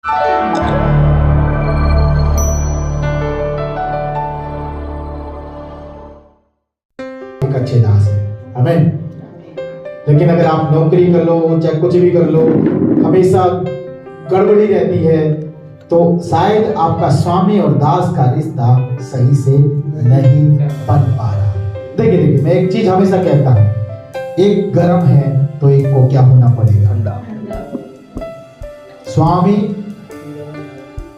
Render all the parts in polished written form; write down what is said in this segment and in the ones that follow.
एक अच्छे दास है, आमीन। लेकिन अगर आप नौकरी कर लो, चाहे कुछ भी कर लो, हमेशा गड़बड़ी रहती है, तो शायद आपका स्वामी और दास का रिश्ता सही से नहीं बन पा रहा। देखिए, मैं एक चीज हमेशा कहता हूं, एक गर्म है तो एक को क्या होना पड़ेगा? ठंडा। स्वामी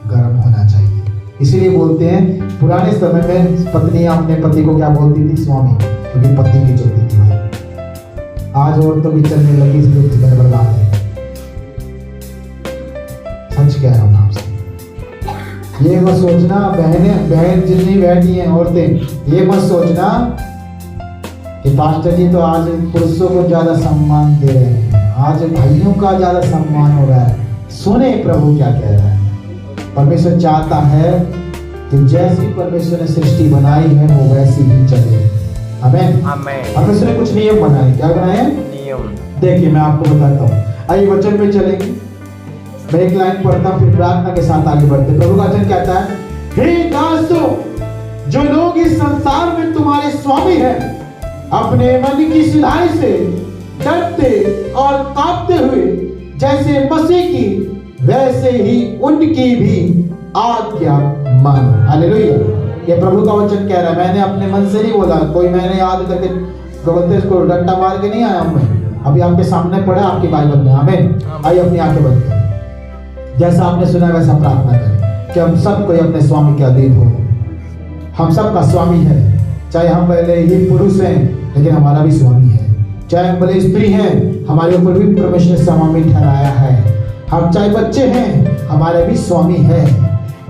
गर्म होना चाहिए। इसीलिए बोलते हैं पुराने समय में पत्नियां अपने पति को क्या बोलती थी? स्वामी, क्योंकि पत्नी की चलती थी भाई। आज औरतों की चलने लगी, इसलिए जीवन बर्बाद है। सच कह रहा हूं आपसे। ये मत सोचना बहन जितनी बैठी हैं औरतें, ये मत सोचना कि पास्टर जी तो आज पुरुषों को ज्यादा सम्मान दे रहे हैं, आज भाइयों का ज्यादा सम्मान हो रहा है। सुने प्रभु क्या कह रहा है। परमेश्वर चाहता है कि जैसी परमेश्वर ने सृष्टि बनाई है वो वैसी ही चले। आमीन। परमेश्वर ने कुछ नियम बनाए। क्या बनाए? नियम। देखिए, मैं आपको बताता हूँ। आइए वचन में चलेंगे। मैं एक लाइन पढ़ता हूँ, फिर प्रार्थना के साथ आगे बढ़ते। प्रभु का वचन कहता है, हे दासों, जो लोग इस संसार में तुम्हारे स्वामी हैं, अपने मन की सिधाई से डरते और कांपते हुए जैसे मसीह की, वैसे ही उनकी भी आज्ञा मानो। हालेलुया। ये प्रभु का वचन कह रहा है। मैंने अपने मन से नहीं बोला, कोई मैंने याद करके गलत को डंडा मार के नहीं आया हूं मैं। अभी आपके सामने पढ़ा आपकी बाइबल में। आमीन। आइए अपनी आंखें बंद करें। जैसा आपने सुना वैसा प्रार्थना करें कि हम सब कोई अपने स्वामी के अधीन हो। हम सब का स्वामी है, चाहे हम पहले ही पुरुष हैं लेकिन हमारा भी स्वामी है, चाहे हम भले स्त्री हैं, हमारे ऊपर भी परमेश्वर ने स्वामी ठहराया है। हम चाहे बच्चे हैं, हमारे भी स्वामी है।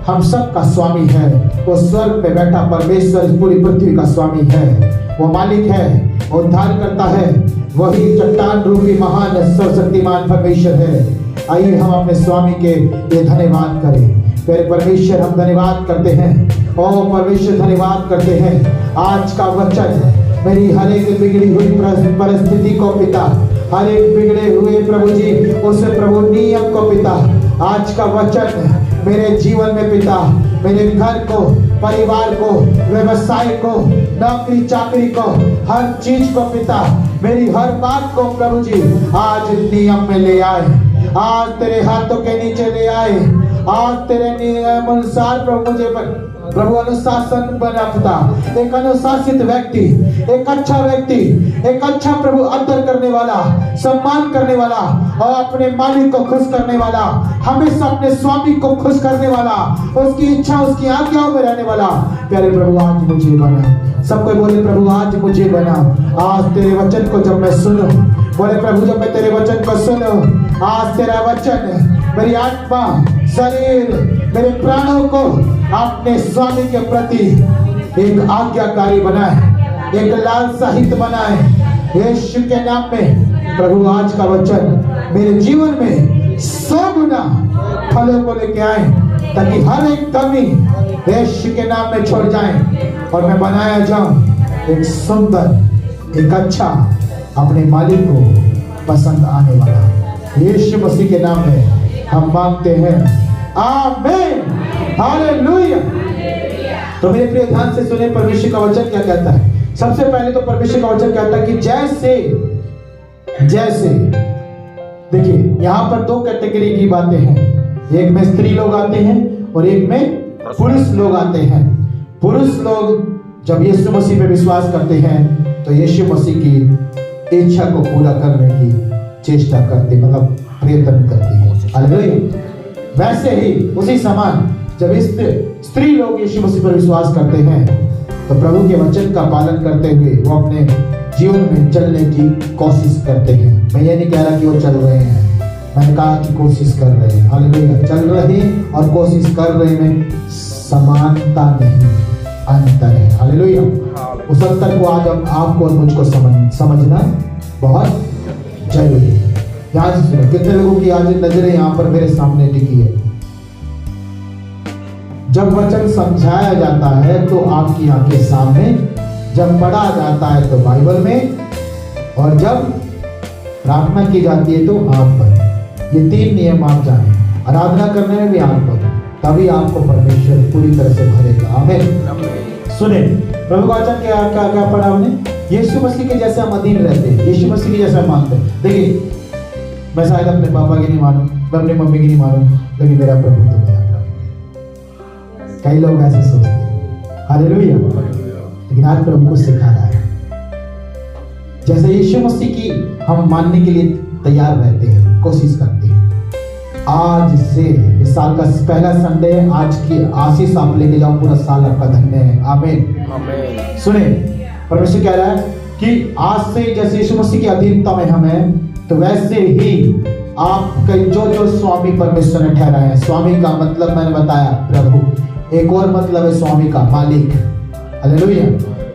हम सब का स्वामी है। वो स्वर्ग में बैठा परमेश्वर इस पूरी पृथ्वी का स्वामी है। वो मालिक है, उद्धार करता है। वही चट्टान रूपी महान सर्वशक्तिमान परमेश्वर है। आइए हम अपने स्वामी के लिए धन्यवाद करें। फिर परमेश्वर हम धन्यवाद करते हैं। ओ परमेश्वर धन्यवाद करते हैं। आज का वचन मेरी हर एक बिगड़ी हुई परिस्थिति को पिता, हर एक बिगड़े हुए प्रभु जी उस प्रभु नियम को पिता, आज का वचन मेरे जीवन में पिता, मेरे घर को, परिवार को, व्यवसाय को, नौकरी चाकरी को, हर चीज को पिता, मेरी हर बात को प्रभु जी आज नियम में ले आए। आज तेरे हाथों के नीचे ले आए। आज तेरे नियम अनुसार प्रभु मुझे प्रभु अनुशासन बना पिता। एक अनुशासित व्यक्ति, एक अच्छा व्यक्ति, एक अच्छा प्रभु आदर करने वाला, सम्मान करने वाला और अपने मालिक को खुश करने वाला, हमेशा अपने स्वामी को खुश करने वाला, उसकी इच्छा उसकी आज्ञाओं में रहने वाला प्यारे प्रभु आज मुझे बना। सब कोई बोले प्रभु आज मुझे बना। आज तेरे वचन को जब मैं सुनूं, बोले प्रभु जब मैं तेरे वचन को सुनूं, आज तेरा वचन मेरी आत्मा, शरीर, मेरे प्राणों को अपने स्वामी के प्रति एक आज्ञाकारी बनाए, एक लाल साहित्य बनाए। यीशु के नाम में प्रभु आज का वचन मेरे जीवन में 100 गुना फलों को लेके आए, ताकि हर एक कमी यीशु के नाम में छोड़ जाए और मैं बनाया जाऊं एक सुंदर, एक अच्छा, अपने मालिक को पसंद आने वाला। यीशु मसीह के नाम में हम मांगते हैं, आमीन, हालेलुया। तो मेरे प्रिय ध्यान से सुने परमेश्वर का वचन क्या कहता है। सबसे पहले तो परमेश्वर का वचन कहता है कि जैसे देखिए यहाँ पर 2 कैटेगरी की बातें हैं। एक में स्त्री लोग आते हैं और एक में पुरुष लोग आते हैं। पुरुष लोग जब यीशु मसीह पे विश्वास करते हैं तो यीशु मसीह की इच्छा को पूरा करने की चेष्टा करते, मतलब प्रयत्न करते हैं। हालेलुया। वैसे ही उसी समान जब स्त्री लोग यीशु मसीह पर विश्वास करते हैं तो प्रभु के वचन का पालन करते हुए वो अपने जीवन में चलने की कोशिश करते हैं। मैं ये नहीं कह रहा कि वो चल रहे हैं, मैंने कहा कि कोशिश कर रहे हैं। हालेलुया। चल रहे और कोशिश कर रहे में समानता नहीं, अंतर है। हालेलुया। उस अंतर को आज आपको और मुझको समझना बहुत जरूरी है। ध्यान से सुनो। कितने लोगों की आज नजरें यहाँ पर मेरे सामने टिकी है। जब वचन समझाया जाता है तो आपकी आंखें सामने, जब पढ़ा जाता है तो बाइबल में, और जब प्रार्थना की जाती है तो आप पर। ये 3 नियम आप जानें। आराधना करने में भी हाथ बढ़ो, तभी आपको परमेश्वर पूरी तरह से भरेगा। आमीन। सुने, प्रभु का वचन क्या क्या क्या पढ़ा हमने? यीशु मसीह के जैसे हम अधीन रहते हैं, यीशु मसीह के जैसे हम मानते हैं। देखिए, मैं शायद अपने पापा की नहीं मानूं, मैं अपनी मम्मी की नहीं मानूं, लेकिन मेरा प्रभु तो मेरा प्रभु। कई लोग ऐसे सोचते हैं, हालेलुया। लेकिन आज प्रभु को सिखा रहा है, जैसे यीशु मसीह की हम मानने के लिए तैयार रहते हैं, कोशिश करते हैं। आज से इस साल का पहला संडे, आज की आशीष आप लेके जाओ, पूरा साल आपका धन्य है। आमीन, आमीन। सुने, परमेश्वर कह रहा है कि आज से जैसे यीशु मसीह की अधीनता में हम हैं, तो वैसे ही आपके जो जो स्वामी परमेश्वर ने ठहराया है। स्वामी का मतलब मैंने बताया प्रभु, एक और मतलब है स्वामी का मालिक। हालेलुया।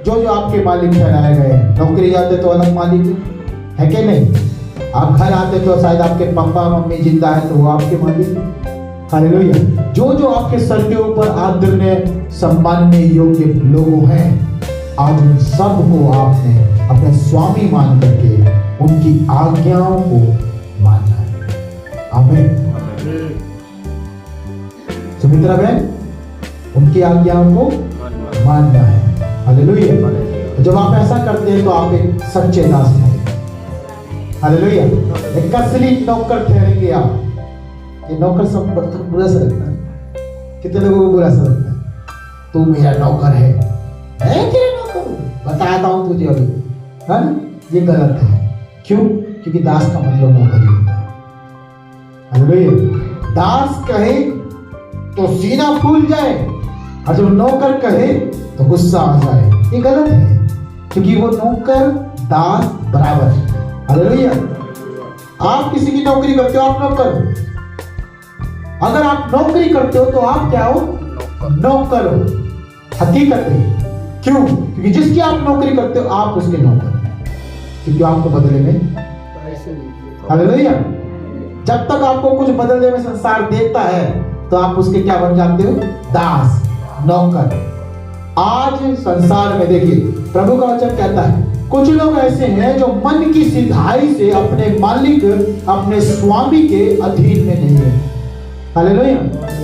जो जो आपके मालिक ठहराए गए हैं, नौकरी जाते तो अलग मालिक है कि नहीं? आप घर आते तो शायद आपके पापा मम्मी जिंदा है तो वो आपके मालिक। हालेलुया। जो जो आपके सर के ऊपर आदरणीय सम्माननीय योग्य लोग हैं, आज उन सबको आपने अपने स्वामी मान करके उनकी आज्ञाओं को मानना है। आमीन। सुमित्रा बहन, उनकी आज्ञाओं को मानना है। हालेलुया। जब आप ऐसा करते हैं तो आप एक सच्चे दास हैं। हालेलुया। एक असली नौकर ठहरेंगे आप। ये नौकर सब बुरा सा लगता है, कितने लोगों को बुरा सा लगता है? तू मेरा नौकर है, मैं तेरा नौकर हूं, बताता हूं तुझे अभी, है ना? ये गलत है। क्यों? क्योंकि दास का मतलब नौकर ही होता है। हालेलुया। दास कहे तो सीना फूल जाए, और जब नौकर कहे तो गुस्सा आ जाए, ये गलत है। क्योंकि वो नौकर दास बराबर है। हालेलुया। आप किसी की नौकरी करते हो, आप नौकर हो। अगर आप नौकरी करते हो तो आप क्या हो? नौकर हो। हकीकत है। क्यों? क्योंकि जिसकी आप नौकरी करते हो आप उसके नौकर हो, क्योंकि आपको बदले में। हालेलुया। जब तक आपको कुछ बदले में संसार देता है तो आप उसके क्या बन जाते हो? दास, नौकर। आज संसार में देखिए, प्रभु का वचन कहता है कुछ लोग ऐसे हैं जो मन की सिधाई से अपने मालिक, अपने स्वामी के अधीन में नहीं है। हालेलुया।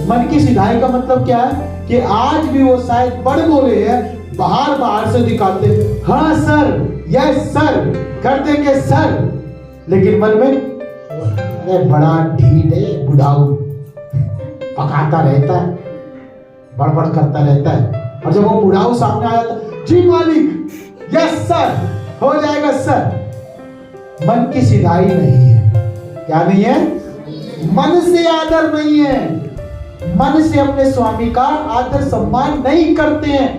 मन की सिधाई का मतलब क्या है? कि आज भी वो शायद बड़ बोले हैं, बाहर से दिखाते, हाँ सर, यस सर, कर देंगे सर, लेकिन मन में अरे बड़ा ढीठ है, बुढ़ाऊ, पकाता रहता है, बड़बड़ करता रहता है। और जब वो बुढ़ाऊ सामने आया तो जी मालिक, यस सर, हो जाएगा सर। मन की सिधाई नहीं है। क्या नहीं है? मन से आदर नहीं है। मन से अपने स्वामी का आदर सम्मान नहीं करते हैं।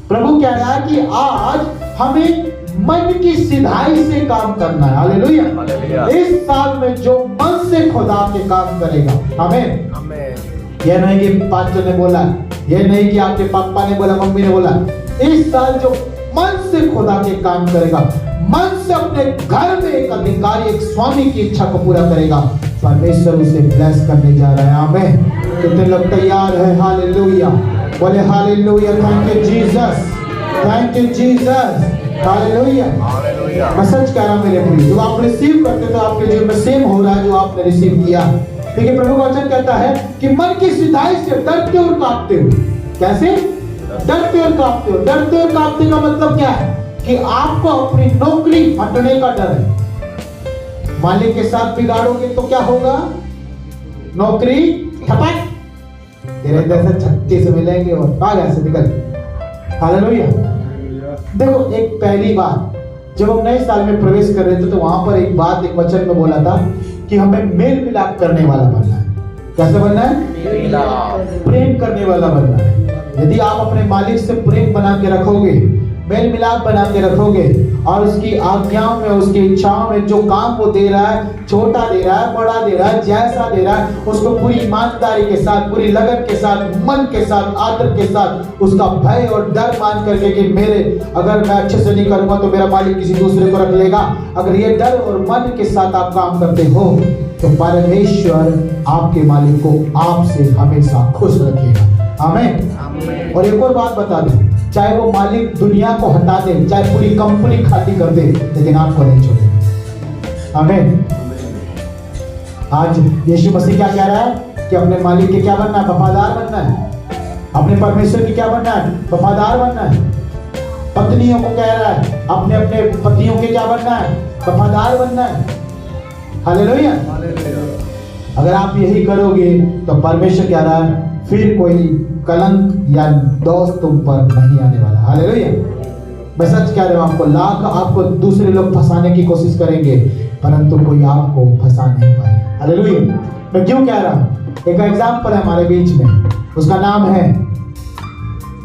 प्रभु कह रहा है कि आज हमें मन की सिधाई से काम करना है। हालेलुया। इस साल में जो मन से खुदा के काम करेगा, आमीन। यह नहीं कि पास्टर ने बोला, यह नहीं कि आपके पापा ने बोला, मम्मी ने बोला। इस साल जो मन से खुदा के काम करेगा, मन से अपने घर में एक अधिकारी, एक स्वामी की इच्छा को पूरा करेगा, परमेश्वर उसे ब्लेस करने जा रहा है। आमीन। कितने लोग तैयार हैं? हालेलुया। बोले hallelujah. Thank you Jesus, thank you Jesus. Hallelujah. मैं सच कह रहा हूं मेरे प्रिय, जो आप रिसीव करते तो आपके जीवन में सेम हो रहा है जो आपने रिसीव किया। देखिए, प्रभु का वचन कहता है कि मन की सिधाई से डरते और कांपते हुए। कैसे? डरते और कांपते हो। डरते और कांपते का मतलब क्या है? कि आपको अपनी नौकरी हटने का डर है। मालिक के साथ बिगाड़ोगे तो क्या होगा? नौकरी ठपक, तेरे जैसे 36 मिलेंगे और भाग ऐसे निकल। हालेलुया। देखो, एक पहली बात, जब हम नए साल में प्रवेश कर रहे थे तो वहां पर एक बात, एक वचन में बोला था कि हमें मेल मिलाप करने वाला बनना है। कैसे बनना है? प्रेम करने वाला बनना है। यदि आप अपने मालिक से प्रेम बना के रखोगे, मेल मिलाप बना के रखोगे, और उसकी आज्ञाओं में, उसकी इच्छाओं में जो काम वो दे रहा है, छोटा दे रहा है, बड़ा दे रहा है, जैसा दे रहा है, उसको पूरी ईमानदारी के साथ, पूरी लगन के साथ, मन के साथ, आदर के साथ, उसका भय और डर मान करके कि मेरे अगर मैं अच्छे से नहीं करूंगा तो मेरा मालिक किसी दूसरे को रख लेगा, अगर ये डर और मन के साथ आप काम करते हो तो परमेश्वर आपके मालिक को आपसे हमेशा खुश रखेगा। आमीन। और एक और बात बता दूं, चाहे वो मालिक दुनिया को हटा दे, चाहे पूरी कंपनी खाली कर दे, लेकिन आपको नहीं छोड़ेगा। आमीन। आज यीशु मसीह क्या कह रहा है? कि अपने मालिक के क्या बनना है? वफादार बनना है। अपने परमेश्वर की क्या बनना है? वफादार बनना है। पत्नियों को कह रहा है अपने अपने पतियों के क्या बनना है? वफादार बनना है। हालेलुया। अगर आप यही करोगे तो परमेश्वर कह रहा है फिर कोई कलंक या दोष तुम पर नहीं आने वाला। हालेलुया। मैं सच कह रहा हूं आपको, लाख आपको दूसरे लोग फंसाने की कोशिश करेंगे परंतु कोई आपको फंसा नहीं पाएगा। हालेलुया। मैं क्यों कह रहा हूं? एक एग्जाम्पल है हमारे बीच में, उसका नाम है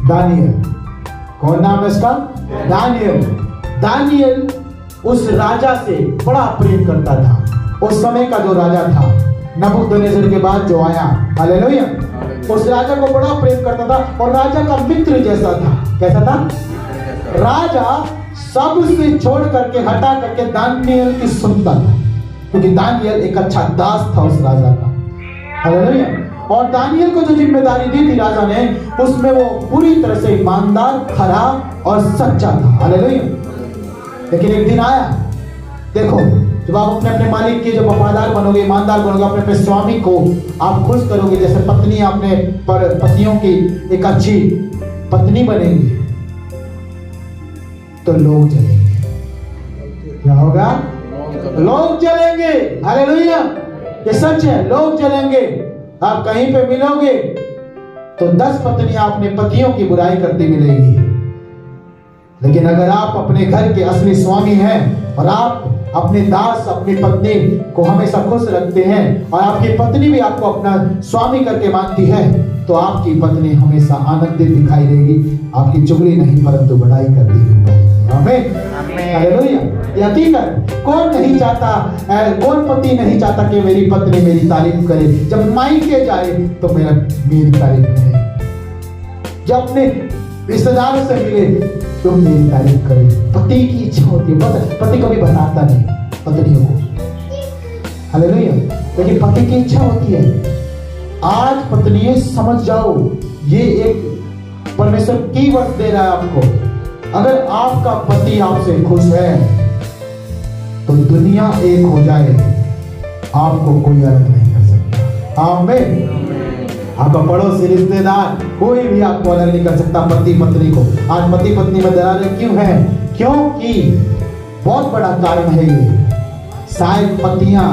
दानियल। कौन नाम है उसका? दानियल। दानियल उस राजा से बड़ा प्रेम करता था। उस समय का जो राजा था नबूकदनेस्सर के बाद जो आया, हालेलुया, उस राजा को बड़ा प्रेम करता था और राजा का मित्र जैसा था। कैसा था? राजा सबसे छोड़ करके हटा करके दानियल की सुनता था, क्योंकि दानियल एक अच्छा दास था उस राजा का। हालेलुया। और दानियल को जो जिम्मेदारी दी थी राजा ने, उसमें वो पूरी तरह से ईमानदार, खरा और सच्चा था। हालेलुया। लेकिन एक दिन आया, देखो, जब आप अपने अपने मालिक के जो वफादार बनोगे, ईमानदार बनोगे, अपने अपने स्वामी को आप खुश करोगे, जैसे पत्नी अपने पतियों की एक अच्छी पत्नी बनेगी, तो लोग जलेंगे। क्या होगा? लोग जलेंगे। हालेलुया। ये सच है, लोग जलेंगे। आप कहीं पे मिलोगे तो 10 पत्नियां अपने पतियों की बुराई करती मिलेगी, लेकिन अगर आप अपने घर के असली स्वामी हैं और आप अपने दास, अपनी पत्नी को हमेशा खुश रखते हैं और आपकी पत्नी भी आपको अपना स्वामी करके मानती है, तो आपकी पत्नी हमेशा आनंदित दिखाई देगी। आपकी चुगली नहीं परंतु बढ़ाई करती हुई। आमीन। हालेलुया। ये हकीकत। कौन नहीं चाहता, कौन पति नहीं चाहता कि मेरी पत्नी मेरी तारीफ करे? जब मायके जाए तो मेरी तारीफ करे, जब अपने रिश्तेदारों से मिले तो मेरी तारीफ करे। पति की इच्छा होती है, पति कभी बताता नहीं पत्नियों को। हालेलुया। लेकिन पति की इच्छा होती है। आज पत्नियों समझ जाओ, ये एक परमेश्वर की वर्ड दे रहा है आपको। अगर आपका पति आपसे खुश है तो दुनिया एक हो जाए, आपको कोई अलग नहीं कर सकता। आमीन। आपका पड़ोसी, रिश्तेदार, कोई भी आपको अलग नहीं कर सकता पति पत्नी को। आज पति पत्नी में दरारें क्यों है? क्योंकि बहुत बड़ा कारण है ये, शायद पतियां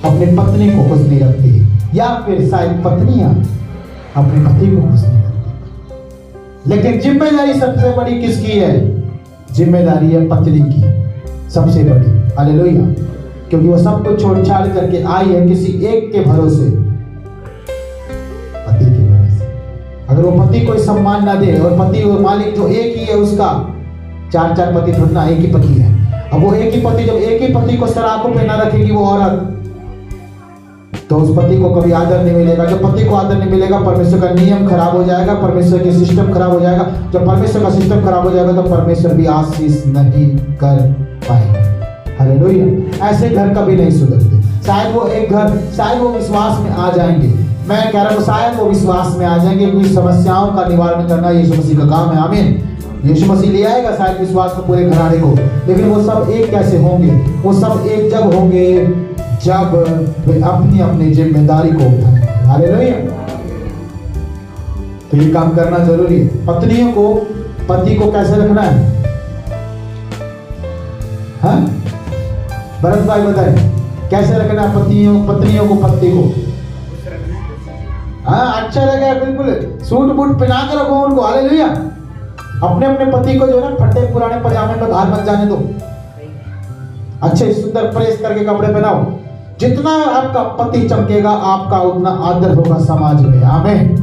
अपनी पत्नी को खुश नहीं रखती, या फिर शायद पत्नियां अपने पति को खुश नहीं रखती। लेकिन जिम्मेदारी सबसे बड़ी किसकी है? जिम्मेदारी है पत्नी की सबसे बड़ी। हालेलुया। क्योंकि वो सब कुछ छोड़ छाड़ करके आई है किसी एक के भरोसे, पति के भरोसे। अगर वो पति को सम्मान ना दे, और पति और मालिक जो एक ही है उसका, 4 पति थोड़ा ना, एक ही पति है। अब वो एक ही पति, जब एक ही पति को सराखों पे ना रखेगी वो औरत, तो उस पति को कभी आदर नहीं मिलेगा। जब पति को आदर नहीं मिलेगा, परमेश्वर का नियम खराब हो जाएगा, परमेश्वर के सिस्टम खराब हो जाएगा। जब परमेश्वर का सिस्टम खराब हो जाएगा तो परमेश्वर भी आशीष नहीं कर पाएगा। हालेलुया। ऐसे घर कभी नहीं सुधरते। शायद वो एक घर, शायद वो विश्वास में आ जाएंगे। मैं कह रहा हूँ शायद वो विश्वास में आ जाएंगे, क्योंकि समस्याओं का निवारण करना यीशु मसीह का काम है। आमीन। यीशु मसीह ले आएगा शायद विश्वास में पूरे घराने को, लेकिन वो सब एक कैसे होंगे? वो सब एक जब होंगे जब वे अपनी अपनी जिम्मेदारी को उठाएंगे। हालेलुया। तो ये काम करना जरूरी है। पत्नियों को पति को कैसे रखना है? हाँ, भरत भाई बताए कैसे रखना है पत्नियों को पति को? हाँ, अच्छा लगा, बिल्कुल सूट बूट पहना कर रखो उनको। हालेलुया। अपने अपने पति को जो है ना फटे पुराने पजामे में बाहर मत जाने दो, अच्छे सुंदर प्रेस करके कपड़े पहनाओ। जितना आपका पति चमकेगा, आपका उतना आदर होगा समाज में। आमीन।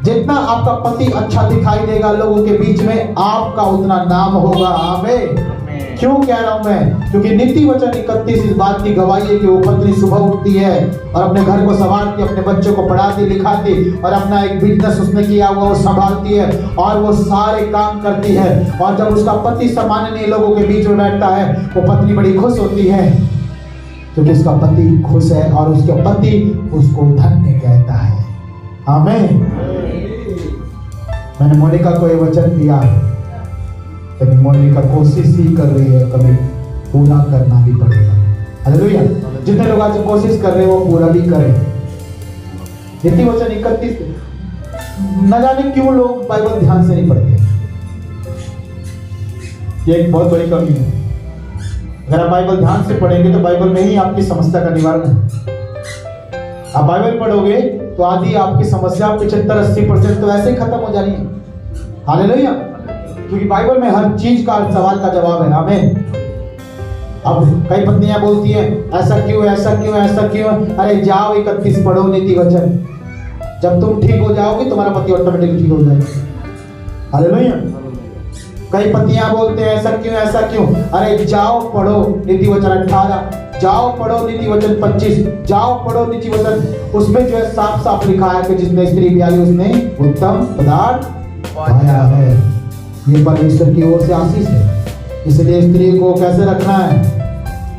जितना आपका पति अच्छा दिखाई देगा लोगों के बीच में, आपका उतना नाम होगा। आमीन। क्यों कह रहा हूं मैं? क्योंकि नीति वचन 31 इस बात की गवाही है कि वो पत्नी सुबह उठती है और अपने घर को संभालती, अपने बच्चों को पढ़ाती लिखाती, और अपना एक बिजनेस उसने किया हुआ वो संभालती है, और वो सारे काम करती है। और जब उसका पति सामान्य लोगों के बीच में बैठता है, वो पत्नी बड़ी खुश होती है, क्योंकि उसका पति खुश है और उसके पति उसको धन्य कहता है। आमीन। मैंने मोनिका को ये वचन दिया, लेकिन मोनिका कोशिश ही कर रही है, कभी पूरा करना भी पड़ेगा। हालेलुया। जितने लोग आज कोशिश कर रहे हैं वो पूरा भी करें। नीति वचन 31। न जाने क्यों लोग बाइबल ध्यान से नहीं पढ़ते, ये एक बहुत बड़ी कमी है। अगर आप बाइबल ध्यान से पढ़ेंगे तो बाइबल में ही आपकी समस्या का निवारण है। आप बाइबल पढ़ोगे तो आधी आपकी समस्या 75-80% तो ऐसे ही खत्म हो जानी है। हालेलुया। क्योंकि बाइबल में हर चीज का, हर सवाल का जवाब है। आमीन। अब कई पत्नियां बोलती हैं ऐसा क्यों, ऐसा क्यों, ऐसा क्यों। अरे जाओ 31 पढ़ो नीति वचन, जब तुम ठीक हो जाओगे तुम्हारा पति ऑटोमेटिक ठीक हो जाएगा। हालेलुया। कई पतियां बोलते हैं ऐसा क्यों, ऐसा क्यों। अरे जाओ पढ़ो नीति वचन 18, जाओ पढ़ो नीति वचन 25, जाओ पढ़ो नीति वचन, उसमें जो है साफ साफ लिखा है कि जिसने स्त्री ब्याही उसने उत्तम पदार्थ पाया है। ये परमेश्वर की ओर से आशीष है। इसलिए स्त्री को कैसे रखना है,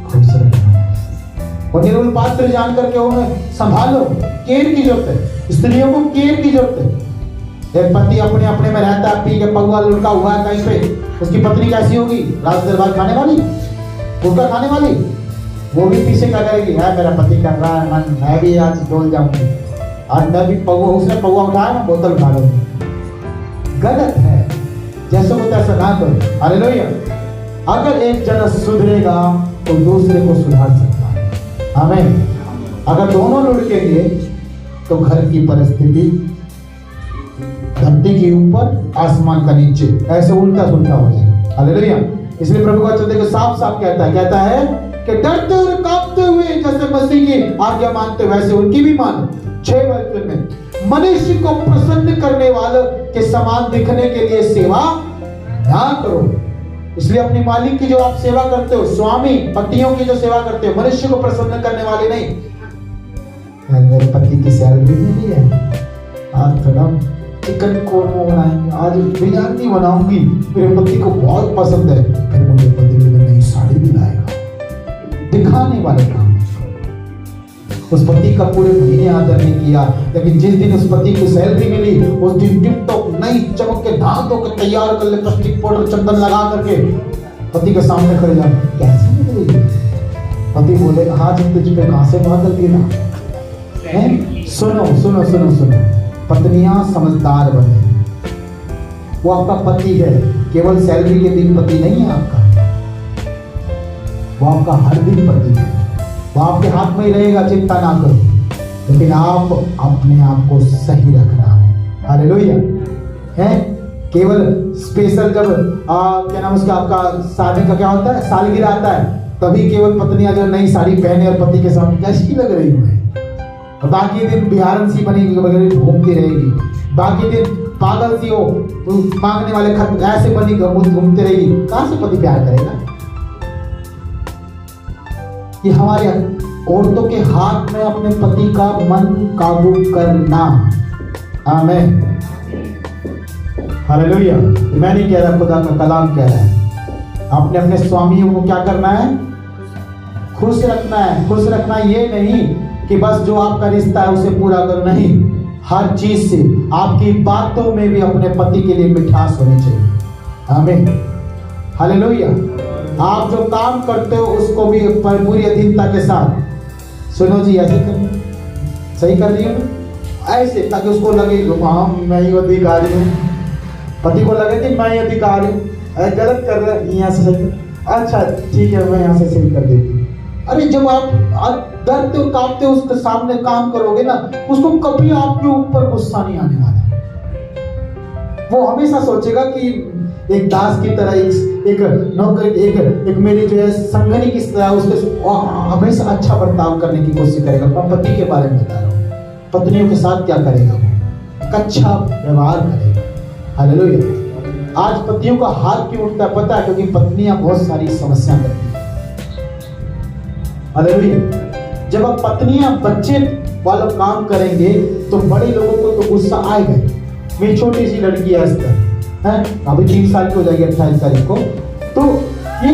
खुश रखना है और निर्मल पात्र जान करके उन्हें संभालो। केयर की जरूरत है, स्त्रियों को केयर की जरूरत है। एक पति अपने अपने में रहता है, पी के पौवा लुढ़का हुआ है कहीं पे, उसकी पत्नी कैसी होगी, रात दरबार खाने वाली, गुटखा खाने वाली। वो भी पीछे क्या करेगी, है मेरा पति कर रहा है मन, मैं भी आज डोल जाऊंगी, आज मैं भी पौवा, उसने पौवा उठाया मैं बोतल उठा लूंगी। गलत है, जैसे होता है ऐसा ना करो। हालेलुया। अगर एक जन सुधरेगा तो दूसरे को सुधार सकता है। आमीन। अगर दोनों लुढ़केंगे तो घर की परिस्थिति धरती के ऊपर आसमान का नीचे, ऐसे उल्टा सुल्टा हो जाएगा। हालेलुया। इसलिए प्रभु का वचन देखो साफ साफ कहता है कि डरते और कांपते हुए जैसे मसीह की आज्ञा मानते वैसे उनकी भी मानो। 6 वचन में मनुष्य को प्रसन्न करने वालों के समान दिखने के लिए सेवा ना करो। इसलिए अपनी मालिक की जो आप सेवा करते हो, स्वामी पतियों की जो सेवा करते हो, मनुष्य को प्रसन्न करने वाले नहीं। मेरे पति की सैलरी मिली है, आज थोड़ा चिकन कोरमा बनाएंगे, आज बिरयानी बनाऊंगी, मेरे पति को बहुत पसंद है, फिर मुझे बदले में नई साड़ी भी लाएगा। दिखाने वाले काम। उस पति का पूरे महीने आदर नहीं किया, लेकिन जिस दिन उस पति को सैलरी मिली उस दिन टिप टॉप नई चमक के नहा धो के तैयार कर ले, प्लास्टिक पाउडर चंदन लगा करके पति के सामने खड़े जा, कैसे निकलेगी। पति बोले आज तुझ पे कहां से बादल गिरा। सुनो सुनो सुनो सुनो, पत्नियां समझदार बने। वो आपका पति है, केवल सैलरी के दिन पति नहीं है आपका, वो आपका हर दिन पति है। वो आपके हाथ में ही रहेगा, चिंता ना करो, लेकिन आप अपने आप को सही रखना है। हालेलुया। है केवल स्पेशल जब क्या नाम उसका आपका शादी का क्या होता है, सालगिरह आता है, तभी केवल पत्नियां जो नई साड़ी पहने और पति के सामने कैसी लग रही है, और बाकी दिन बिहारन सी बनी वगैरह घूमती रहेगी, बाकी दिन पागल सी हो मांगने वाले खत ऐसे बनी घूमती रहेगी। कहां से पति प्यार करेगा। ये हमारे औरतों के हाथ में अपने पति का मन काबू करना। आमीन। हालेलुया। मैं नहीं कह रहा, खुदा का कलाम कह रहा है। आपने अपने स्वामियों को क्या करना है, खुश रखना है। खुश रखना ये नहीं कि बस जो आपका रिश्ता है उसे पूरा करो, नहीं, हर चीज से आपकी बातों में भी अपने पति के लिए मिठास होनी चाहिए। आमीन। हालेलुया। आप जो काम करते हो उसको भी पूरी अधीनता के साथ, सुनो जी ऐसे कर, सही कर रही हो ऐसे, ताकि उसको लगे हाँ मैं ही अधिकारी हूँ, पति को लगे कि मैं ही अधिकारी हूँ, गलत कर रहा है यहाँ से सही, अच्छा ठीक है मैं यहाँ से सही कर देती हूँ। अरे जब आप डरते हो कांपते हो उसके सामने काम करोगे ना, उसको कभी आपके ऊपर गुस्सा नहीं आने वाला। वो हमेशा सोचेगा कि एक दास की तरह, एक नौकर, एक मेरी जो है संगनी की तरह उसके हमेशा अच्छा बर्ताव करने की कोशिश करेगा। मैं पति के बारे में बता रहा हूँ, पत्नियों के साथ क्या करेगा, अच्छा व्यवहार करेगा। हालेलुया। आज पतियों का हाथ क्यों उठता है पता है, क्योंकि पत्नियां बहुत सारी समस्या करती हैं। हालेलुया। जब अब पत्नियां बच्चे वाला काम करेंगे तो बड़े लोगों को तो गुस्सा आएगा। मेरी छोटी सी लड़की है अस्तर है, अभी 3 साल की हो जाएगी 28 तारीख को, तो ये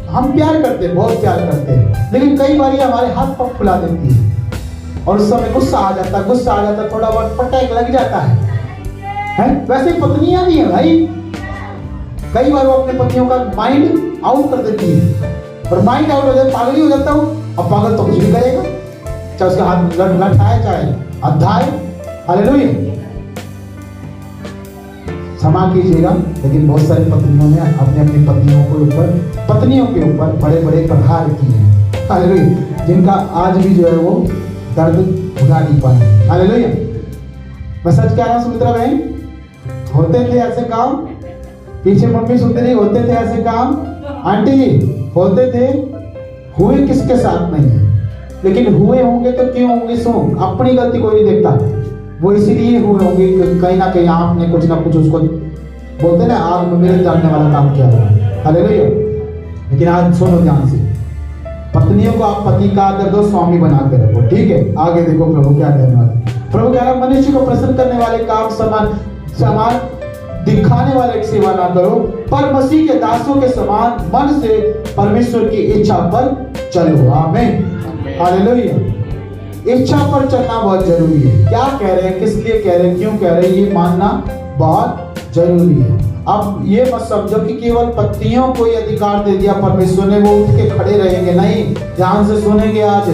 हम प्यार करते हैं, बहुत प्यार करते हैं, लेकिन कई बार हमारे हाथ पग फुला देती है और उस समय गुस्सा आ जाता है, थोड़ा बहुत पटक लग जाता है? वैसे पत्नियां भी हैं भाई, कई बार वो अपने पतियों का माइंड आउट कर देती है, और माइंड आउट हो जाए पागल ही हो जाता हूँ। अब पागल तो कुछ भी करेगा, चाहे उसके हाथ लट है चाहे अध्याय। हालेलुया। क्षमा कीजिएगा, लेकिन बहुत सारी पत्नियों ने अपने अपनी पत्नियों के ऊपर बड़े बड़े प्रहार किए हैं। हालेलुया। जिनका आज भी जो है वो दर्द भुला नहीं पाए। हालेलुया। मैं सच कह रहा हूं सुमित्रा बहन, होते थे ऐसे काम। पीछे मम्मी सुनते नहीं, होते थे ऐसे काम। आंटी जी होते थे, हुए किसके साथ नहीं है, लेकिन हुए होंगे तो क्यों होंगे? सो अपनी गलती कोई नहीं देखता, वो इसीलिए हुए होंगे कहीं ना कहीं आपने कुछ ना कुछ उसको बोलते ना आग में मेरे जानने वाला काम किया हुआ। हालेलुया। लेकिन आज सुनो ध्यान से, पत्नियों को आप पति का आदर दो, स्वामी बना के रखो, ठीक है? आगे देखो प्रभु क्या कहने वाले। प्रभु कह रहा है मनुष्य को प्रसन्न करने वाले काम समान दिखाने वाले की सेवा ना करो, पर मसीह के दासों के समान मन से परमेश्वर की इच्छा पर चलो। आमीन। हालेलुया। इच्छा पर चलना बहुत जरूरी है। क्या कह रहे हैं, किस लिए कह रहे हैं, क्यों कह रहे हैं, ये मानना बहुत जरूरी है। अब ये मत समझो कि केवल पत्नियों को ये अधिकार दे दिया परमेश्वर ने, वो उठ के खड़े रहेंगे। नहीं, ध्यान से सुनेंगे। आज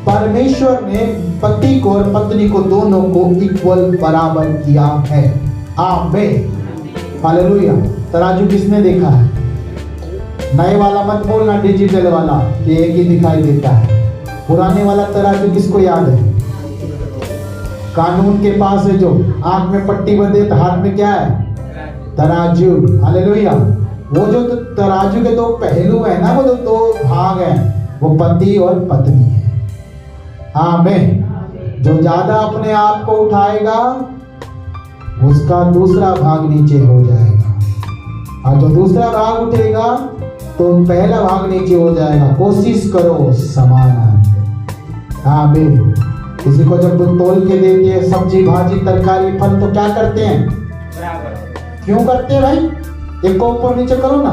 परमेश्वर ने पति को और पत्नी को दोनों को इक्वल बराबर किया है। आमीन। हालेलुया। तराजू किसने देखा है? नए वाला मत बोलना, डिजिटल वाला, कि एक ही दिखाई देता है। पुराने वाला तराजू किसको याद है? कानून के पास है, जो आंख में पट्टी बंधे तो हाथ में क्या है? तराजू। हालेलुया। वो जो तराजू के दो पहलू है ना, वो जो दो भाग हैं, वो पति और पत्नी है। आमीन। जो ज्यादा अपने आप को उठाएगा उसका दूसरा भाग नीचे हो जाएगा, और जो दूसरा भाग उठेगा तो पहला भाग नीचे हो जाएगा। कोशिश करो समान। आमीन। किसी को जब तोल के देते हैं सब्जी भाजी तरकारी फल, तो क्या करते हैं? बराबर। क्यों करते हैं भाई? एक को ऊपर नीचे करो ना,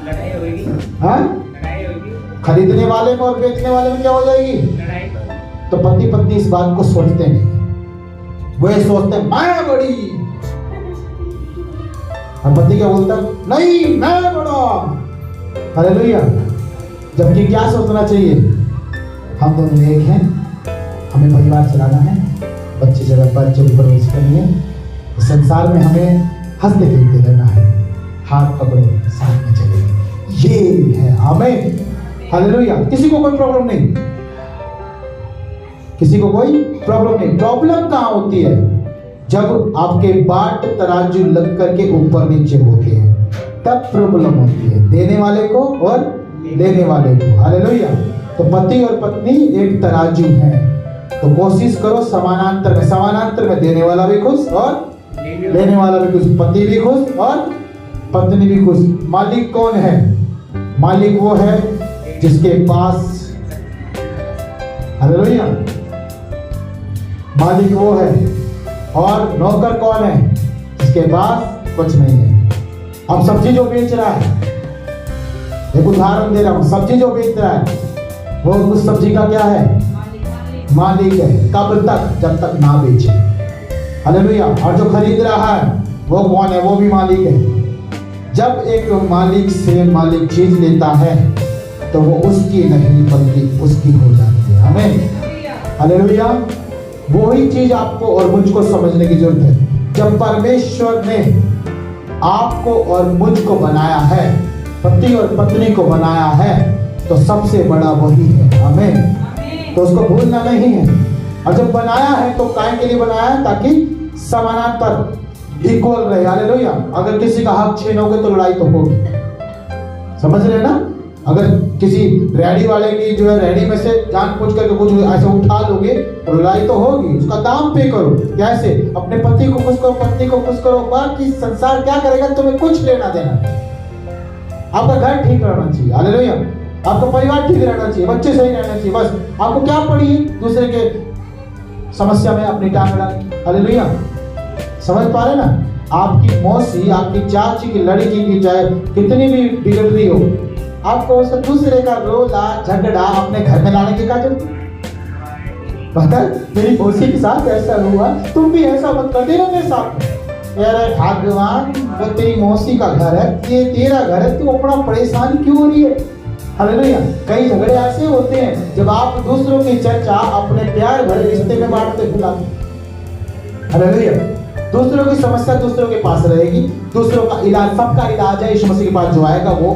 लड़ाई होगी। हाँ, लड़ाई होगी। खरीदने वाले में और बेचने वाले में क्या हो जाएगी? लड़ाई। तो पति पत्नी इस बात को सोचते नहीं, वो सोचते हैं मैं बड़ी, और पति क्या बोलता है? नहीं मैं बड़ा। हालेलुया। जबकि क्या सोचना चाहिए? हम दोनों एक हैं, हमें परिवार चलाना है, बच्चों की परवरिश करनी है, संसार में हमें हंसते खेलते रहना है, हाथ पकड़ो साथ में चलेंगे, ये है। आमीन। हालेलुया। किसी को कोई प्रॉब्लम नहीं, किसी को कोई प्रॉब्लम नहीं। प्रॉब्लम कहाँ होती है? जब आपके बाट तराजू लग करके ऊपर नीचे होते हैं, तब प्रॉब्लम होती है, देने वाले को और लेने वाले को। हालेलुया। तो पति और पत्नी एक तराजू हैं, तो कोशिश करो समानांतर में देने वाला भी खुश और लेने वाला भी खुश, पति भी खुश और पत्नी भी खुश। मालिक कौन है? मालिक वो है जिसके पास, हालेलुया, मालिक वो है। और नौकर कौन है? जिसके पास कुछ नहीं है। अब सब्जी जो बेच रहा है, एक उदाहरण दे रहा हूं, सब्जी जो बेच रहा है वो उस सब्जी का क्या है? मालिक है। कब तक? जब तक ना बेचे। हालेलुया। और जो खरीद रहा है वो कौन है? वो भी मालिक है। जब एक मालिक से मालिक चीज लेता है तो वो उसकी नहीं बल्कि उसकी हो जाती है। आमीन। हालेलुया। वही चीज आपको और मुझको समझने की जरूरत है। जब परमेश्वर ने आपको और मुझको बनाया है, पति और पत्नी को बनाया है, तो सबसे बड़ा वही है। आमीन। तो उसको भूलना नहीं है। और जब बनाया है तो काय के लिए बनाया है? ताकि समानांतर इक्वल रहे। हालेलुया। अगर किसी का हक छीनोगे तो लड़ाई तो होगी, समझ रहे ना? अगर किसी रेडी वाले की जो है रेडी में से जानबूझ करके कुछ ऐसे उठा लोगे तो लड़ाई तो होगी। उसका दाम पे करो। कैसे? अपने पति को खुश करो, पत्नी को खुश करो, बाकी संसार क्या करेगा तुम्हें कुछ लेना देना। आपका घर ठीक रहना चाहिए। हालेलुया। आपका परिवार ठीक रहना चाहिए, बच्चे सही रहना चाहिए। बस आपको क्या पड़ी दूसरे के समस्या में अपनी टांग डाली। हालेलुया। समझ पा रहे ना? आपकी मौसी, आपकी चाची की लड़की की चाहे कितनी भी बिगड़ रही हो, आपको उसका दूसरे का रोला झगड़ा अपने घर में लाने की क्या जरूरत? पता है मेरी मौसी के साथ ऐसा हुआ, तुम भी ऐसा मत कर देना मेरे साथ। अरे भगवान, वो तेरी मौसी का घर है, ये तेरा घर है, तू अपना परेशान क्यों हो रही है? हालेलुया। कई झगड़े ऐसे होते हैं जब आप दूसरों की चर्चा अपने प्यार भरे रिश्ते में बांटते भुलाते। हालेलुया। दूसरों की समस्या दूसरों के पास रहेगी, दूसरों का इलाज, सबका इलाज है यीशु मसीह के पास जो आएगा वो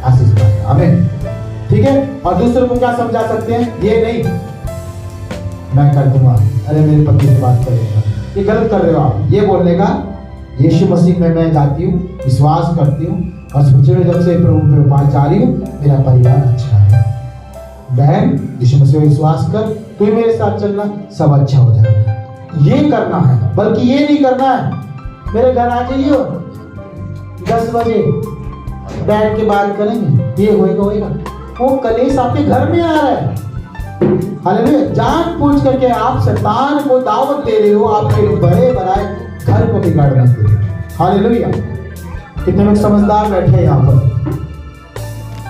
आशीष पाएगा। आमीन। ठीक है। और दूसरों को क्या समझा सकते हैं? ये नहीं मैं कर दूंगा, अरे मेरे पति से बात करेगा, ये गलत कर रहे हो आप। ये बोलने का यीशु मसीह में मैं जाती हूँ, विश्वास करती हूँ और सोचे जब से प्रभु पे पास जा रही हूँ, मेरा परिवार अच्छा है। बहन यीशु मसीह में विश्वास कर, तू मेरे साथ चलना, सब अच्छा हो जाएगा। ये करना है, बल्कि ये नहीं करना है मेरे घर आ जाइए 10 बजे बैठ के बात करेंगे, ये होएगा। वो कलेश आपके घर में आ रहा है। हालेलुया। जान पूछ करके आप शैतान को दावत दे रहे हो आपके बड़े बड़ाए घर को बिगाड़ने के लिए। हालेलुया। कितने लोग समझदार बैठे हैं यहाँ पर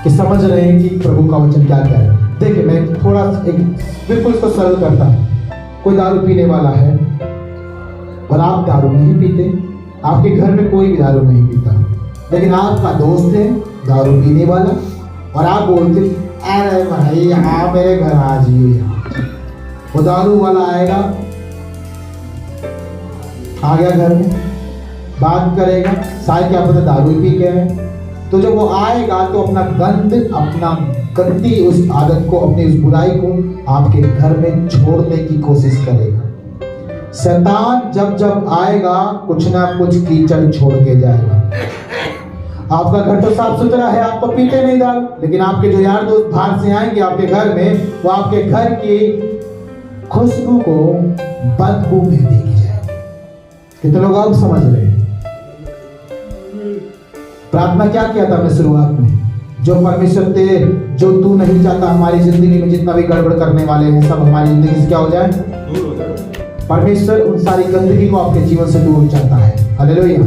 कि समझ रहे हैं कि प्रभु का वचन क्या कह रहा है। देखिए मैं थोड़ा एक बिल्कुल इसको सरल करता हूँ। कोई दारू पीने वाला है और आप दारू नहीं पीते, आपके घर में कोई भी दारू नहीं पीता, लेकिन आपका दोस्त है दारू पीने वाला और आप बोलते अरे भाई यहाँ मेरे घर आ जाइए। वो दारू वाला आएगा, आ गया घर में, बात करेगा, शायद क्या पता दारू पी के है, तो जब वो आएगा तो अपना गंद, अपना गंदी उस आदत को, अपनी उस बुराई को आपके घर में छोड़ने की कोशिश करेगा। शैतान जब जब आएगा कुछ ना कुछ कीचड़ छोड़ के जाएगा। आपका घर तो साफ सुथरा है, आप तो पीते नहीं दारू, लेकिन आपके जो यार दोस्त बाहर से आएंगे आपके घर में, वो आपके घर की खुशबू को बदबू में देगी जाएगी। कितने लोग आप समझ रहे हैं? प्रार्थना क्या किया था मैं शुरुआत में? जो परमेश्वर ते जो तू नहीं चाहता हमारी जिंदगी में जितना भी गड़बड़ करने वाले हैं सब हमारी जिंदगी से क्या हो जाए, दूर हो जाए। परमेश्वर उन सारी गंदगी को आपके जीवन से दूर चाहता है। हालेलुया।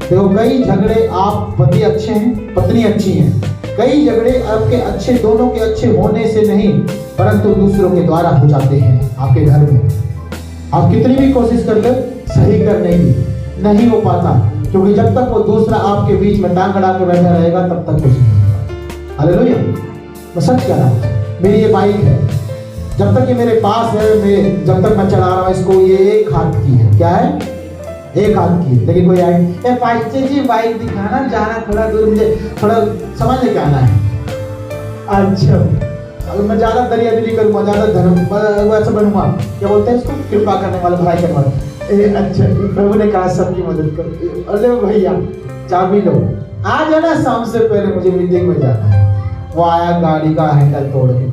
देखो कई झगड़े, आप पति अच्छे हैं, पत्नी अच्छी हैं, कई झगड़े आपके अच्छे, दोनों के अच्छे होने से नहीं परंतु दूसरों के द्वारा हो जाते हैं आपके घर में। आप कितनी भी कोशिश कर ले सही करने की, नहीं हो पाता, क्योंकि जब तक वो दूसरा आपके बीच में टांग अड़ा के बैठा रहेगा तब तक कुछ नहीं होगा। हालेलुया। मैं सच कह रहा हूँ, मेरी ये बाइक है, जब तक ये मेरे पास है, मैं जब तक मैं चला रहा हूँ इसको, ये एक हाथ की है। क्या है? एक हाथ की। लेकिन कोई आए पास्टर जी बाइक दिखाना, जाना थोड़ा दूर, मुझे थोड़ा समझ लेके आना है। अच्छा अगर मैं ज्यादा दरियादिली करूँगा, ज्यादा धर्म वैसा बनूंगा, क्या बोलते हैं इसको, कृपा करने वाला, भलाई करने वाला। अच्छा प्रभु ने कहा सबकी मदद कर। अरे भैया चाबी लो, आ जाना शाम से पहले, मुझे मीटिंग में जाना है। वो आया गाड़ी का हैंडल तोड़ के,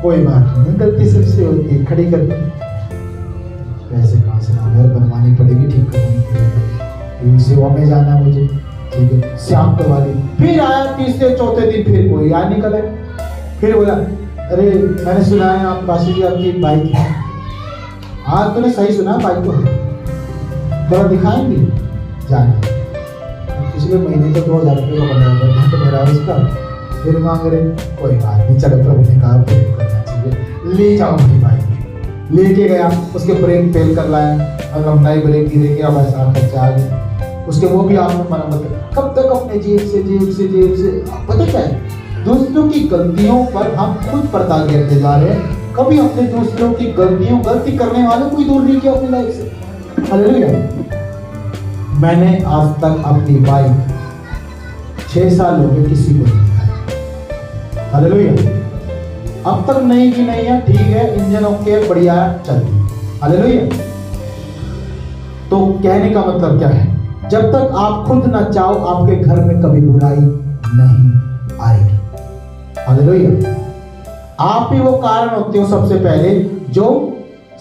कोई बात नहीं, गलती सबसे होती है, खड़ी कर दी। पैसे कहाँ से ना यार, बनवानी पड़ेगी, ठीक करवानी पड़ेगी, सेवा में जाना है मुझे, ठीक है, शाम करवा दी। फिर आया तीसरे चौथे दिन, फिर कोई यार निकले, फिर बोला अरे मैंने सुना है आप पासी जी आपकी बाइक है। हाँ तूने सही सुना, बाइक तो है, थोड़ा दिखाएंगे जाना। पिछले महीने तो 2000 रुपये का बना हुआ तो मेरा उसका, फिर मांग रहे, कोई बात नहीं, चलो प्रभु ने कहा करना चाहिए, ले जाओ अपनी बाइक। लेके गया, उसके ब्रेक फेल कर लाया, अगर हम नई ब्रेक गिरे के अब ऐसा खर्चा आ गया, उसके वो भी आपने मरम्मत। कब तक अपने जेब से पता क्या है, दूसरों की गलतियों पर हम खुद पर्दा गिरते जा रहे हैं। कभी अपने दूसरों की गलती करने वालों को दूर नहीं किया अपनी लाइफ से। हालेलुया। मैंने आज तक अपनी बाइक 6 साल हो गए किसी को नहीं दिखाई। हालेलुया। अब तक नहीं की नहीं है, ठीक है, इंजन ओके, बढ़िया चलती। हालेलुया। तो कहने का मतलब क्या है, जब तक आप खुद ना चाहो आपके घर में कभी बुराई नहीं आएगी। हालेलुया। आप ही वो कारण होते हो सबसे पहले जो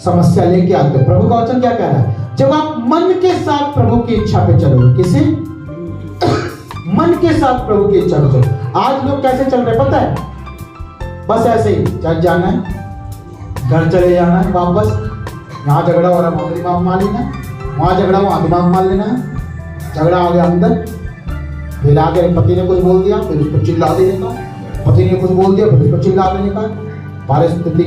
समस्या लेके आते हो। प्रभु का वचन क्या कह रहा है, जब आप मन के साथ प्रभु की इच्छा पे चलोगे, किसी मन के साथ प्रभु की इच्छा पे चलो। आज लोग कैसे चल रहे पता है, बस ऐसे ही चल जाना है, घर चले जाना है वापस, यहाँ झगड़ा हो रहा है वहां दिमाग मार लेना है, वहां झगड़ा वहां दिमाग मार लेना है, झगड़ा हो गया अंदर, फिर आगे पति ने कुछ बोल दिया फिर उसको चिल्ला देने का, पति ने कुछ बोल दिया फिर उसको चिल्ला देने का, परिस्थिति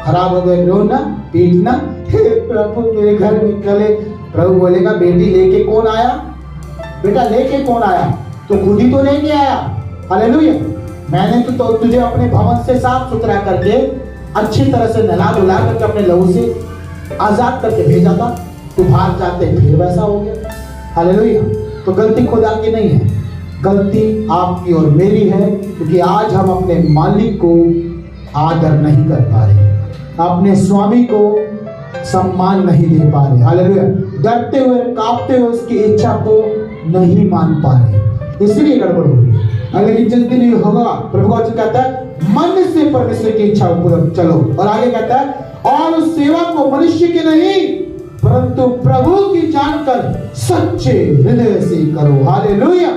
खराब हो गए, रोना पीटना। प्रभु मेरे घर में निकले, प्रभु बोलेगा बेटी लेके कौन आया, बेटा लेके कौन आया, तो खुद ही तो लेके आया। हालेलुया। मैंने तो तुझे अपने भवन से साफ सुथरा करके अच्छी तरह से नहला धुला करके अपने लहू से आजाद करके भेजा था, तू बाहर जाते फिर वैसा हो गया। हालेलुया। तो गलती खुदा की नहीं है, गलती आपकी और मेरी है, क्योंकि आज हम अपने मालिक को आदर नहीं कर पा रहे, अपने स्वामी को सम्मान नहीं दे पा रहे। हालेलुया। डरते हुए कांपते हुए उसकी इच्छा को नहीं मान पा रहे, इसलिए गड़बड़ हो रही है। लेकिन जिस दिन ये होगा, प्रभु का वचन कहता है मन से परमेश्वर की इच्छा पूर्ण चलो, और आगे कहता है और उस सेवा को मनुष्य की नहीं परंतु प्रभु की जानकर सच्चे हृदय से करो। हालेलुया।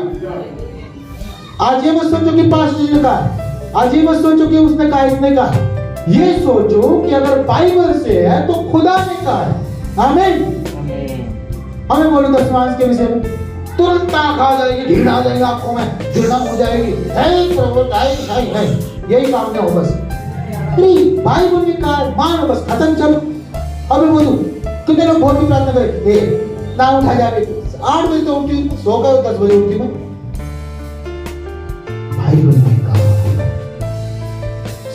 आज ये मत सोचो कि पास्टर जी ने कहा, आज ये मत सोचो कि उसने कहा इसने कहा, ये सोचो कि अगर बाइबल से है तो खुदा ने कहा है। आमीन। हमें बोलो दशमांश के विषय में, तुरंत आंख आ जाएगी, ढील आ जाएगी, आंखों में जलन हो जाएगी, है प्रभु है, यही काम ना हो बस। नहीं, बाइबल ने कहा मानो बस, खत्म चलो। अभी बोलूं कितने लोग बहुत ही प्रार्थना करें, ना उठा जाके 8 बजे तो उठी, सो गए 10 बजे उठी मैं। बाइबल ने कहा,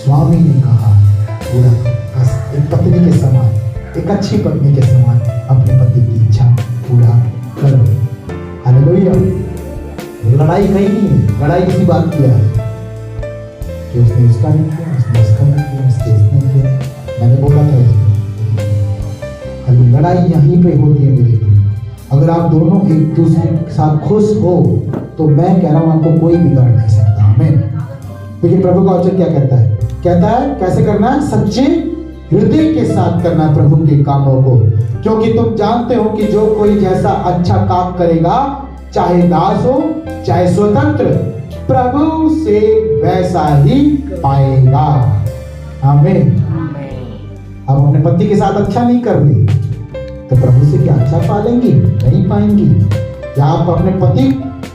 स्वामी ने कहा, पूरा एक पत्नी के समान, एक अच्छी पत्नी के समान अपने पति की इच्छा पूरा करो। हालेलुया। लड़ाई कहीं नहीं है, लड़ाई किसी बात की है कि उसने उसका नहीं किया, उसने उसका नहीं किया, उसने इसने किया। मैंने बोला था लड़ाई यहीं पे होती है मेरे प्रिय। अगर आप दोनों एक दूसरे के साथ खुश हो तो मैं कह रहा हूं आपको कोई बिगाड़ नहीं सकता। आमीन। देखिए प्रभु का वचन क्या कहता है, कहता है कैसे करना है, सच्चे हृदय के साथ करना है प्रभु के कामों को, क्योंकि तुम जानते हो कि जो कोई जैसा अच्छा काम करेगा, चाहे दास हो चाहे स्वतंत्र, प्रभु से वैसा ही पाएगा। आमीन। अब अपने पति के साथ अच्छा नहीं कर रही तो प्रभु से क्या अच्छा पालेंगी? नहीं पाएंगी। या आप अपने पति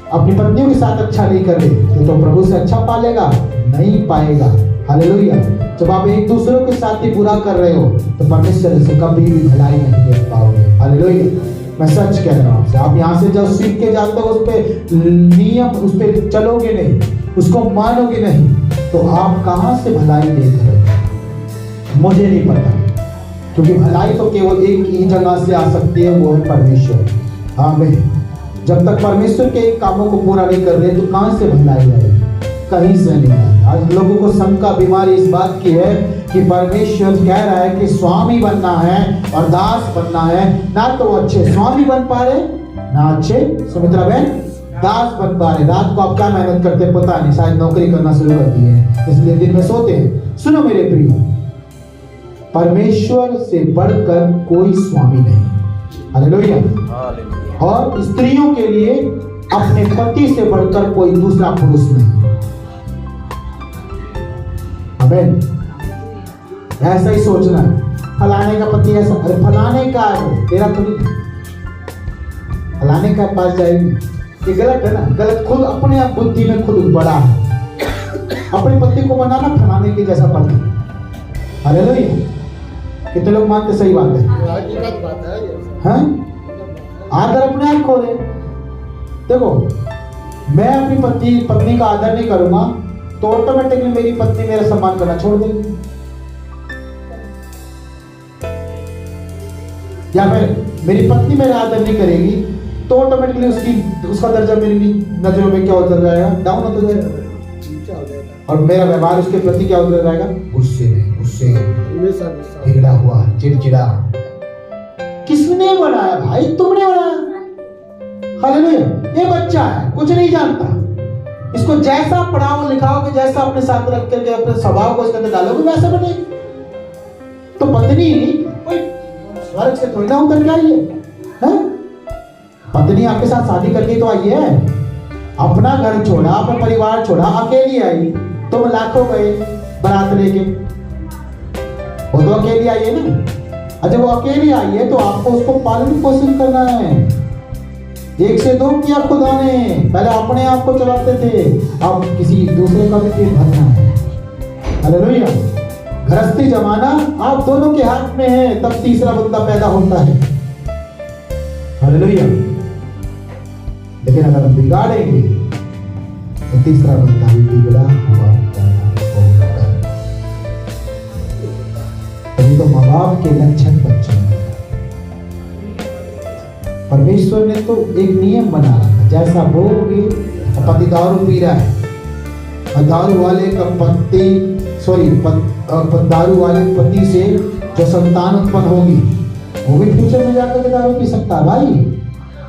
अपनी पत्नियों के साथ अच्छा नहीं कर रहे तो प्रभु से अच्छा पालेगा? नहीं पाएगा। हालेलुया। जब आप एक दूसरे के साथ ही बुरा कर रहे हो तो परमेश्वर से कभी भी भलाई नहीं देख पाओगे। हालेलुया। मैं सच कह रहा हूं आपसे, आप यहाँ से जब सीख के जाते हो उस पे नियम, उस पे चलोगे नहीं, उसको मानोगे नहीं, तो आप कहां से भलाई देख रहे हो? मुझे नहीं पता, क्योंकि भलाई तो केवल एक ही जगह से आ सकती है, वो है परमेश्वर। आमीन। जब तक परमेश्वर के कामों को पूरा नहीं कर रहे तो कहां से भलाई आएगी? कहीं से नहीं आएगी। आज लोगों को शंका बीमारी इस बात की है कि परमेश्वर कह रहा है कि स्वामी बनना है और दास बनना है, ना तो अच्छे स्वामी बन पा रहे, ना अच्छे सुमित्रा बहन दास बन पा रहे। रात को आप क्या मेहनत करते पता नहीं, शायद नौकरी करना शुरू कर दी है इसलिए दिन में सोते हैं। सुनो मेरे प्रिय, परमेश्वर से बढ़कर कोई स्वामी नहीं। हालेलुया। और स्त्रियों के लिए अपने पति से बढ़कर कोई दूसरा पुरुष नहीं। आमीन। ऐसा ही सोचना है, फलाने का पति ऐसा, अरे फलाने का है, तेरा तो नहीं, फलाने का पास जाएगी, ये गलत है ना। गलत, खुद अपने आप बुद्धि में खुद बड़ा है। अपने पति को बनाना फलाने के जैसा पति। हालेलुया। कितने लोग मानते सही बात है? हाँ? आदर अपने आप खो रहे। देखो, मैं अपनी पत्नी का आदर नहीं करूंगा तो ऑटोमेटिकली मेरी पत्नी मेरा सम्मान करना छोड़ देगी, या फिर मेरी पत्नी मेरा आदर नहीं करेगी तो ऑटोमेटिकली उसका दर्जा मेरी नजरों में क्या होता जाएगा? डाउन होता जाएगा। और मेरा व्यवहार उसके प्रति क्या होता जाएगा? गुस्से बिगड़ा हुआ, चिड़चिड़ा। किसने बनाया भाई? तुमने बनाया। हालेलुया। ये बच्चा है, कुछ नहीं जानता, इसको जैसा पढ़ाओ लिखाओगे, जैसा अपने साथ रख करके अपने स्वभाव को इसके अंदर डालोगे वैसा बनेगी। तो पत्नी कोई स्वर्ग से थोड़ी ना उतर के आई है। पत्नी आपके साथ शादी करके तो आई है, अपना घर छोड़ा, अपना परिवार छोड़ा, अकेली आई। तुम लाखों गए बारात लेके, वो तो अकेली आई है ना। अच्छा, वो अकेली आई है तो आपको उसको पालन पोषण करना है। 1 से 2 किया खुदा ने, पहले अपने आप को चलाते थे, अब किसी दूसरे का भी पेट भरना है। हालेलुया। गृहस्थी जमाना आप दोनों के हाथ में है, तब तीसरा बंदा पैदा होता है। हालेलुया। लेकिन अगर हम बिगाड़ेंगे और तीसरा बोलता है बिगड़ा हुआ तो माँ बाप के लक्षण बच्चों में। परमेश्वर ने तो एक नियम बना रखा, जैसा बोलोगे। पति दारू पी रहा है और दारू वाले का दारू वाले पति से जो संतान उत्पन्न होगी वो भी फ्यूचर में जाकर के दारू पी सकता है। भाई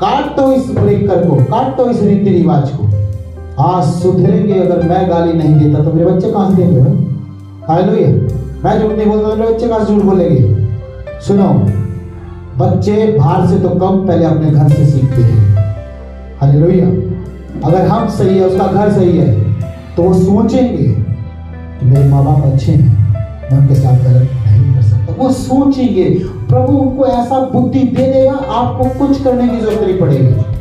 काट दो इस ब्रेकर को, काट दो इस रीति रिवाज को। आज सुधरेंगे। अगर मैं गाली नहीं देता तो मेरे बच्चे कहां से देंगे भाई? हालेलुया। मैं झूठ नहीं बोलता, मेरे बच्चे कहां से झूठ बोलेंगे? सुनो, बच्चे बाहर से तो कम, पहले अपने घर से सीखते हैं। हालेलुया। अगर हम सही है, उसका घर सही है, तो वो सोचेंगे कि मेरे माँ बाप अच्छे हैं, मैं उनके साथ गलत नहीं कर सकता। वो सोचेंगे, प्रभु उनको ऐसा बुद्धि दे देगा, आपको कुछ करने की जरूरत नहीं पड़ेगी।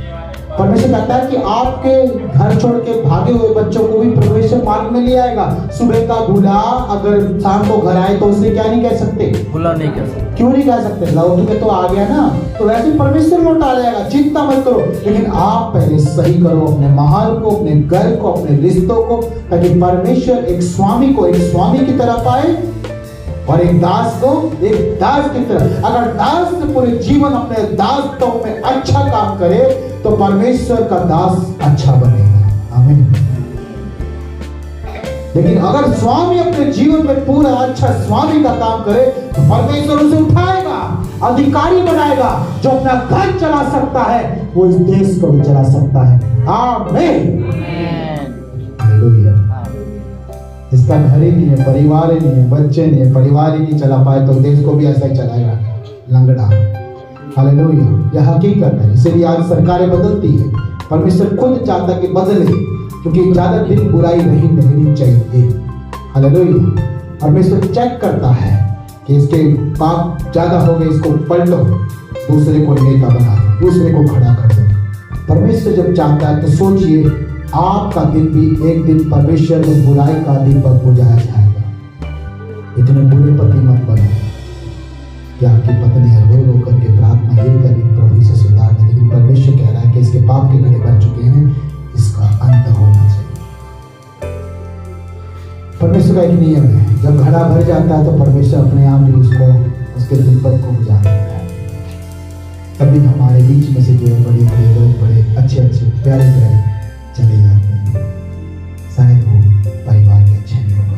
परमेश्वर कहता है कि आपके घर छोड़ के भागे हुए बच्चों को भी परमेश्वर मार्ग में ले आएगा। सुबह का भूला अगर शाम को घर आए तो उससे क्या नहीं कह सकते? भूला नहीं कह सकते। क्यों नहीं कह सकते? लव तुम्हें तो आ गया ना, तो वैसे परमेश्वर लौटा लेगा, चिंता मत करो। लेकिन आप पहले सही करो अपने माहौल को, अपने घर को, अपने रिश्तों को, ताकि परमेश्वर एक स्वामी को एक स्वामी की तरह पाए और एक दास को एक दास की तरह। अगर दास पूरे जीवन अपने दासत्व में अच्छा काम करे तो परमेश्वर का दास अच्छा बनेगा। आमीन। लेकिन अगर स्वामी अपने जीवन में पूरा अच्छा स्वामी का काम करे तो परमेश्वर उसे उठाएगा, अधिकारी बनाएगा। जो अपना घर चला सकता है वो इस देश को भी चला सकता है। आमीन। हालेलुया। जिसका घर ही नहीं है, परिवार ही नहीं है, बच्चे नहीं है, परिवार ही नहीं चला पाए तो देश को भी ऐसा ही चलाएगा, लंगड़ा। हालेलुया। यह हकीकत है। इसीलिए आज सरकारें बदलती है। परमेश्वर खुद चाहता कि बदले, क्योंकि ज्यादा दिन बुराई नहीं रहनी चाहिए। हालेलुया। परमेश्वर चेक करता है कि इसके पाप ज्यादा हो गए, इसको पलटो, दूसरे को नेता बना दो, दूसरे को खड़ा कर दो। परमेश्वर जब चाहता है तो सोचिए, आपका दिन भी एक दिन परमेश्वर में बुराई का दीपक बुझाया जाएगा। इतने बुरे पति मत बनो कि आपकी पत्नी रो रो करके प्रार्थना ये करी प्रभु से सुधार दे। लेकिन परमेश्वर कह रहा है कि इसके पाप के घड़े भर चुके हैं, इसका अंत होना चाहिए। परमेश्वर का एक नियम है, जब घड़ा भर जाता है तो परमेश्वर अपने आप ही उसके दीपक को बुझा देता है। तभी हमारे बीच में से जो बड़े बड़े लोग, बड़े अच्छे अच्छे प्यारे प्यारे चले जाते हैं, शायद वो परिवार के अच्छे नहीं होगा।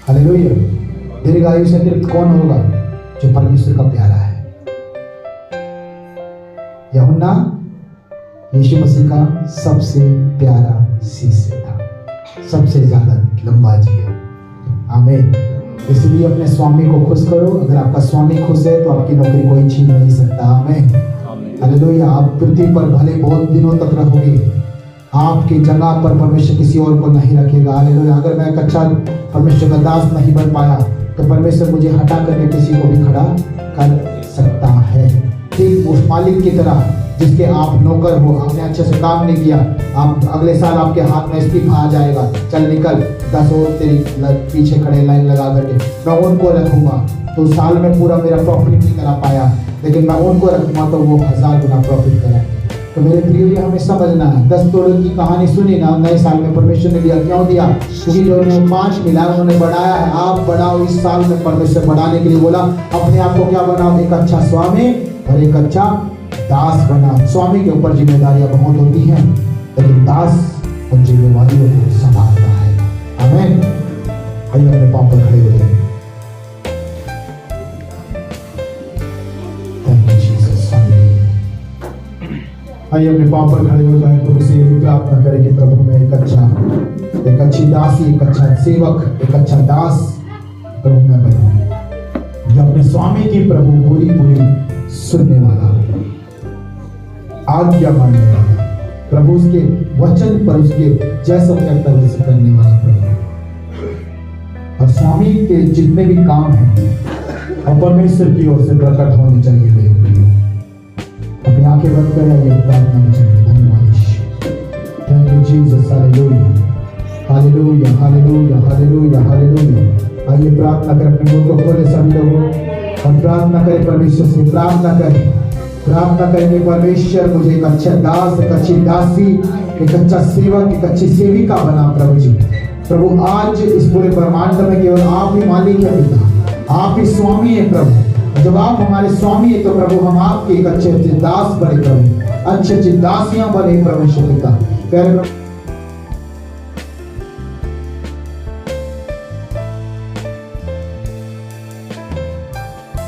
हालेलुया। दीर्घायु से तृप्त कौन होगा? जो परमेश्वर का प्यारा है। यूहन्ना यीशु मसीह का सबसे प्यारा शिष्य था, सबसे ज्यादा लंबा जिया। आमीन। इसलिए अपने स्वामी को खुश करो। अगर आपका स्वामी खुश है तो आपकी नौकरी कोई छीन नहीं सकता। आमीन। हालेलुया। आप पृथ्वी पर भले बहुत दिनों तक रहोगे, आपकी जगह पर परमेश्वर किसी और को नहीं रखेगा। हालेलुया। अगर मैं एक अच्छा परमेश्वर का दास नहीं बन पाया तो परमेश्वर मुझे हटा करके किसी को भी खड़ा कर सकता है। ठीक उस मालिक की तरह जिसके आप नौकर हो, आपने अच्छे से काम नहीं किया, आप अगले साल आपके हाथ में इस्तीफा आ जाएगा, चल निकल, 10 और तेरी पीछे खड़े लाइन लगा करके मैं उनको रखूंगा। तो साल में पूरा मेरा प्रॉफिट नहीं करा पाया, लेकिन मैं उनको रखूंगा तो वो 1000 गुना प्रॉफिट कराएंगे। तो मेरे प्रिय, ये हमें समझना है। 10 तोड़ों की कहानी सुनी ना, नए साल में परमेश्वर ने दिया। क्यों दिया? क्योंकि जो उन्हें 5 मिला उन्होंने बढ़ाया है। आप बढ़ाओ। इस साल में परमेश्वर बढ़ाने के लिए बोला, अपने आप को क्या बनाओ? एक अच्छा स्वामी और एक अच्छा दास बनाओ। स्वामी के ऊपर जिम्मेदारियां बहुत होती हैं, लेकिन दास उन जिम्मेदारियों को संभालता है। आमीन। आइए अपने पांव पर खड़े हो जाए। आइए अपने पांव पर खड़े हो जाए। प्रभु से प्रार्थना करें कि प्रभु मैं एक अच्छी दासी, एक अच्छा सेवक, एक अच्छा दास प्रभु मैं बनूं, जो अपने स्वामी की प्रभु पूरी सुनने वाला, आज्ञा मानने वाला, प्रभु उसके वचन पर उसके जैसा कहता है वैसे करने वाला प्रभु। और स्वामी के जितने भी काम हैं और परमेश्वर की ओर से प्रकट होने चाहिए। मेरे प्रिय, अपनी आंखें बंद करें, ये प्रार्थना में चलिए। धन्यवाद यीशु। Thank you Jesus. Hallelujah, hallelujah, hallelujah, hallelujah, hallelujah. आइए प्रार्थना करें, अपने मुंह को खोले सभी लोगों और प्रार्थना करें परमेश्वर से। प्रार्थना करें, प्रार्थना करेंगे, परमेश्वर मुझे एक अच्छा दास, एक अच्छी दासी, एक अच्छा सेवक, एक अच्छी सेविका बना प्रभु जी। प्रभु आज इस पूरे ब्रह्मांड में केवल आप ही मालिक है पिता, आप ही स्वामी है प्रभु। जब आप हमारे स्वामी है तो प्रभु हम आपके एक अच्छे अच्छे दास बने प्रभु, अच्छे अच्छी दासियां बने प्रभु पिता। प्यारे प्रभु